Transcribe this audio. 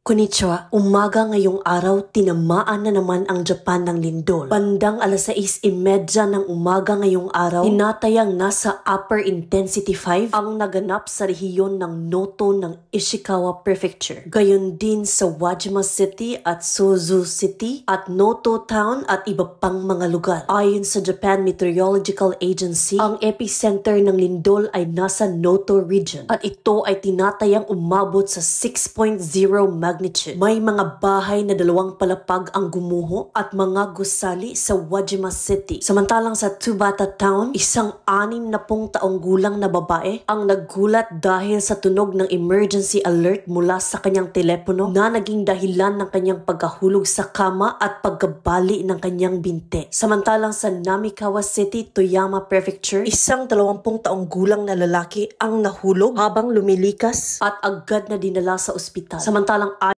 Konnichiwa, umaga ngayong araw, tinamaan na naman ang Japan ng lindol. Bandang 6:30 ng umaga ngayong araw, tinatayang nasa upper intensity 5 ang naganap sa rehiyon ng Noto ng Ishikawa Prefecture. Gayon din sa Wajima City at Sozu City at Noto Town at iba pang mga lugar. Ayon sa Japan Meteorological Agency, ang epicenter ng lindol ay nasa Noto region at ito ay tinatayang umabot sa 6.0 magnitude. May mga bahay na 2 palapag ang gumuho at mga gusali sa Wajima City. Samantalang sa Tsubata Town, isang 60 taong gulang na babae ang naggulat dahil sa tunog ng emergency alert mula sa kanyang telepono na naging dahilan ng kanyang pagkahulog sa kama at pagkabali ng kanyang binte. Samantalang sa Namikawa City, Toyama Prefecture, isang 20 taong gulang na lalaki ang nahulog habang lumilikas at agad na dinala sa ospital. Samantalang